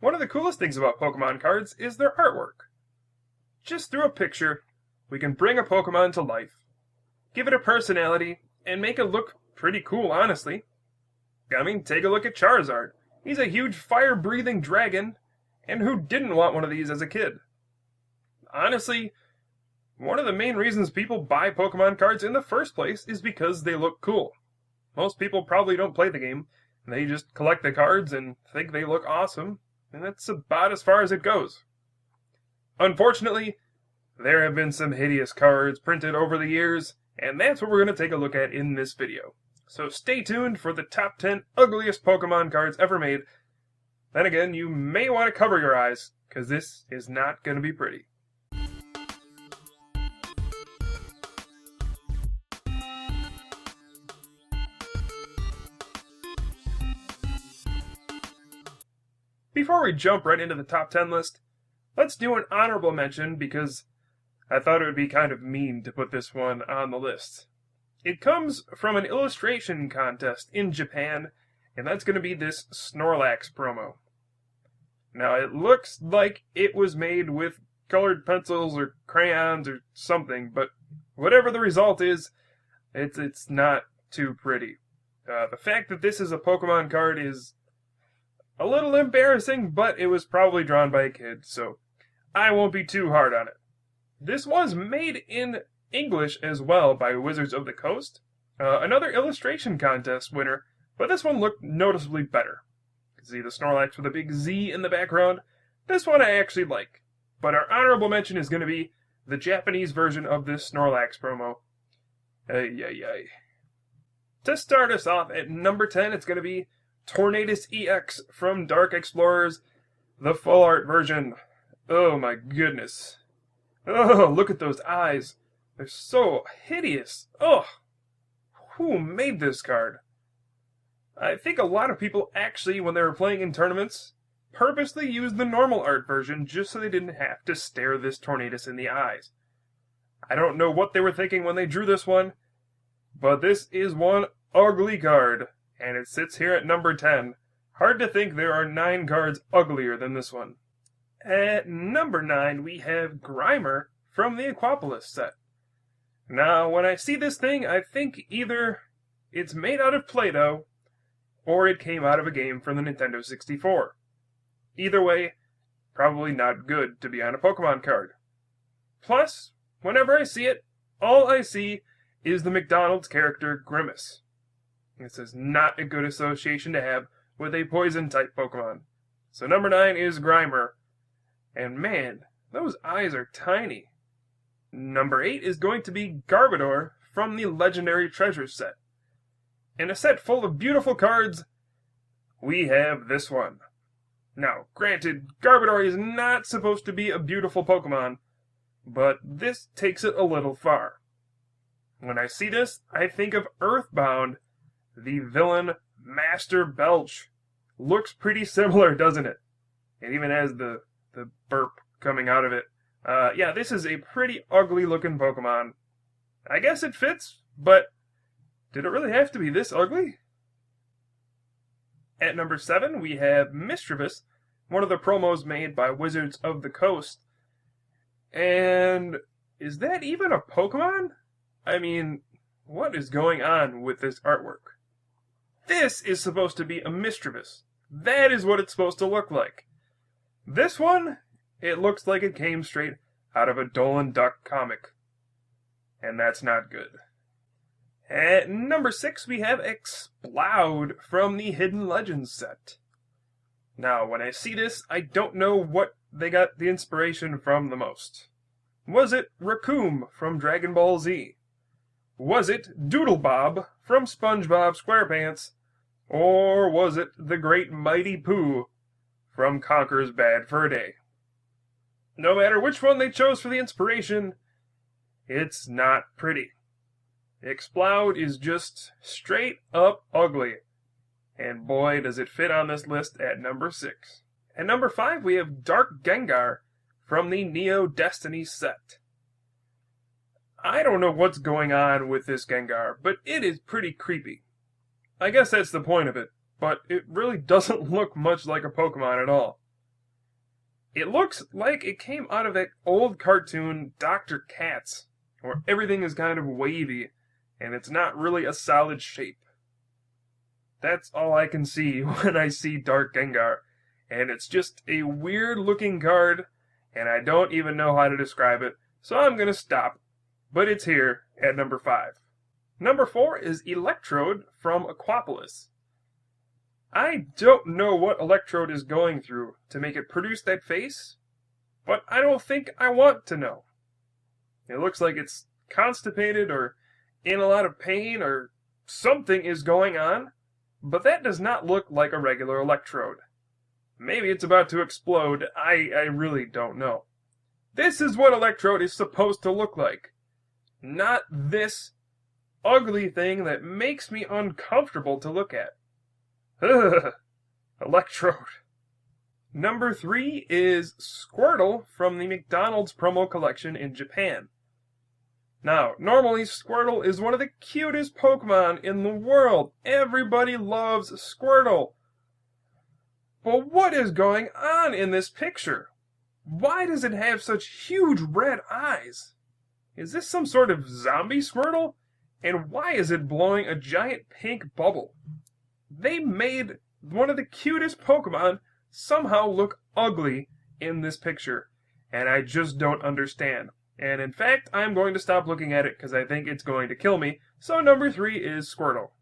One of the coolest things about Pokemon cards is their artwork. Just through a picture, we can bring a Pokemon to life, give it a personality, and make it look pretty cool, honestly. I mean, take a look at Charizard. He's a huge fire-breathing dragon, and who didn't want one of these as a kid? Honestly, one of the main reasons people buy Pokemon cards in the first place is because they look cool. Most people probably don't play the game, they just collect the cards and think they look awesome, and that's about as far as it goes. Unfortunately, there have been some hideous cards printed over the years, and that's what we're going to take a look at in this video. So stay tuned for the top 10 ugliest Pokemon cards ever made. Then again, you may want to cover your eyes, because this is not going to be pretty. Before we jump right into the top 10 list, let's do an honorable mention because I thought it would be kind of mean to put this one on the list. It comes from an illustration contest in Japan, and that's going to be this Snorlax promo. Now, it looks like it was made with colored pencils or crayons or something, but whatever the result is, it's not too pretty. The fact that this is a Pokemon card is a little embarrassing, but it was probably drawn by a kid, so I won't be too hard on it. This was made in English as well by Wizards of the Coast, another illustration contest winner, but this one looked noticeably better. You can see the Snorlax with a big Z in the background. This one I actually like, but our honorable mention is going to be the Japanese version of this Snorlax promo. To start us off at number 10, it's going to be Tornadus EX from Dark Explorers, the full art version. Oh my goodness. Oh, look at those eyes. They're so hideous. Oh, who made this card? I think a lot of people actually, when they were playing in tournaments, purposely used the normal art version just so they didn't have to stare this Tornadus in the eyes. I don't know what they were thinking when they drew this one, but this is one ugly card. And it sits here at number 10. Hard to think there are 9 cards uglier than this one. At number 9, we have Grimer from the Aquapolis set. Now, when I see this thing, I think either it's made out of Play-Doh, or it came out of a game from the Nintendo 64. Either way, probably not good to be on a Pokemon card. Plus, whenever I see it, all I see is the McDonald's character Grimace. This is not a good association to have with a poison-type Pokemon. So number 9 is Grimer. And man, those eyes are tiny. Number 8 is going to be Garbodor from the Legendary Treasures set. In a set full of beautiful cards, we have this one. Now, granted, Garbodor is not supposed to be a beautiful Pokemon, but this takes it a little far. When I see this, I think of Earthbound, the villain Master Belch. Looks pretty similar, doesn't it? It even has the burp coming out of it. Yeah, this is a pretty ugly looking Pokemon. I guess it fits, but did it really have to be this ugly? At number 7, we have Misdreavus, one of the promos made by Wizards of the Coast. And is that even a Pokemon? I mean, what is going on with this artwork? This is supposed to be a Misdreavus. That is what it's supposed to look like. This one, it looks like it came straight out of a Dolan Duck comic. And that's not good. At number 6, we have Exploud from the Hidden Legends set. Now, when I see this, I don't know what they got the inspiration from the most. Was it Raccoon from Dragon Ball Z? Was it Doodlebob from SpongeBob SquarePants? Or was it the great mighty Pooh from Conker's Bad Fur Day? No matter which one they chose for the inspiration, it's not pretty. Exploud is just straight up ugly. And boy, does it fit on this list at number 6. At number 5, we have Dark Gengar from the Neo Destiny set. I don't know what's going on with this Gengar, but it is pretty creepy. I guess that's the point of it, but it really doesn't look much like a Pokemon at all. It looks like it came out of that old cartoon, Dr. Katz, where everything is kind of wavy, and it's not really a solid shape. That's all I can see when I see Dark Gengar, and it's just a weird looking card, and I don't even know how to describe it, so I'm gonna stop. But it's here at number 5. Number 4 is Electrode from Aquapolis. I don't know what Electrode is going through to make it produce that face, but I don't think I want to know. It looks like it's constipated or in a lot of pain or something is going on, but that does not look like a regular Electrode. Maybe it's about to explode, I really don't know. This is what Electrode is supposed to look like. Not this ugly thing that makes me uncomfortable to look at. Ugh, Electrode. Number 3 is Squirtle from the McDonald's promo collection in Japan. Now, normally Squirtle is one of the cutest Pokemon in the world. Everybody loves Squirtle. But what is going on in this picture? Why does it have such huge red eyes? Is this some sort of zombie Squirtle? And why is it blowing a giant pink bubble? They made one of the cutest Pokemon somehow look ugly in this picture. And I just don't understand. And in fact, I'm going to stop looking at it because I think it's going to kill me. So number 3 is Squirtle.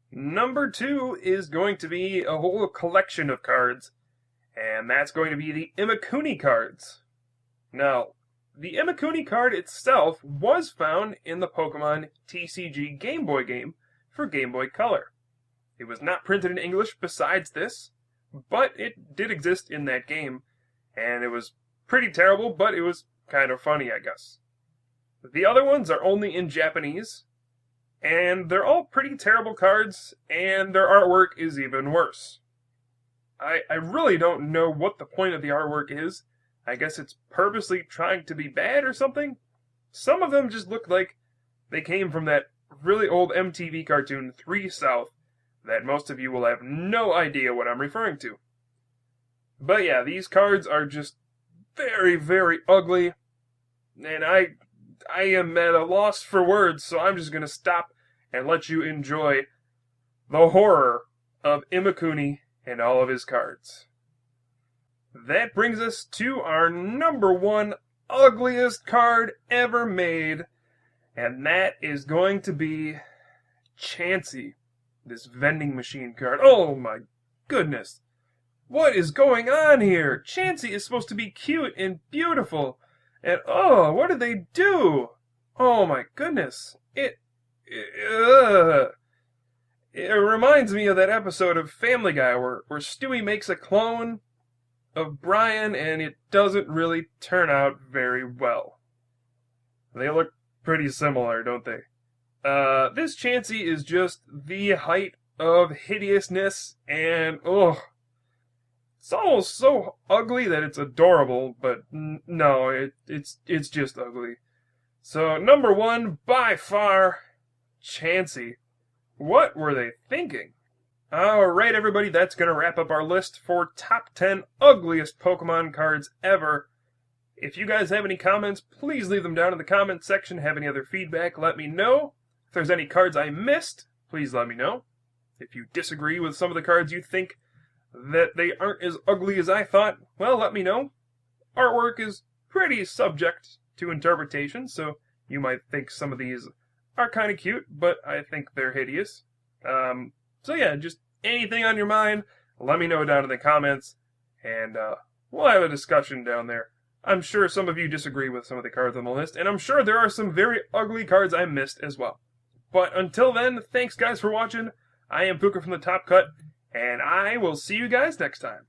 Number 2 is going to be a whole collection of cards. And that's going to be the Imakuni cards. Now, the Imakuni card itself was found in the Pokemon TCG Game Boy game for Game Boy Color. It was not printed in English besides this, but it did exist in that game, and it was pretty terrible, but it was kind of funny, I guess. The other ones are only in Japanese, and they're all pretty terrible cards, and their artwork is even worse. I really don't know what the point of the artwork is. I guess it's purposely trying to be bad or something. Some of them just look like they came from that really old MTV cartoon 3 South that most of you will have no idea what I'm referring to. But yeah, these cards are just very, very ugly, and I am at a loss for words, so I'm just going to stop and let you enjoy the horror of Imakuni and all of his cards. That brings us to our number 1 ugliest card ever made, and that is going to be Chansey, this vending machine card. Oh my goodness! What is going on here? Chansey is supposed to be cute and beautiful, and oh, what did they do? Oh my goodness! It reminds me of that episode of Family Guy where Stewie makes a clone of Brian, and it doesn't really turn out very well. They look pretty similar, don't they? This Chansey is just the height of hideousness, and it's almost so ugly that it's adorable, but no, it's just ugly. So number 1, by far, Chansey. What were they thinking? Alright everybody, that's going to wrap up our list for top 10 ugliest Pokemon cards ever. If you guys have any comments, please leave them down in the comment section. Have any other feedback, let me know. If there's any cards I missed, please let me know. If you disagree with some of the cards you think that they aren't as ugly as I thought, well, let me know. Artwork is pretty subject to interpretation, so you might think some of these are kind of cute, but I think they're hideous. So yeah, just anything on your mind, let me know down in the comments, and we'll have a discussion down there. I'm sure some of you disagree with some of the cards on the list, and I'm sure there are some very ugly cards I missed as well. But until then, thanks guys for watching. I am Pooka from the Top Cut, and I will see you guys next time.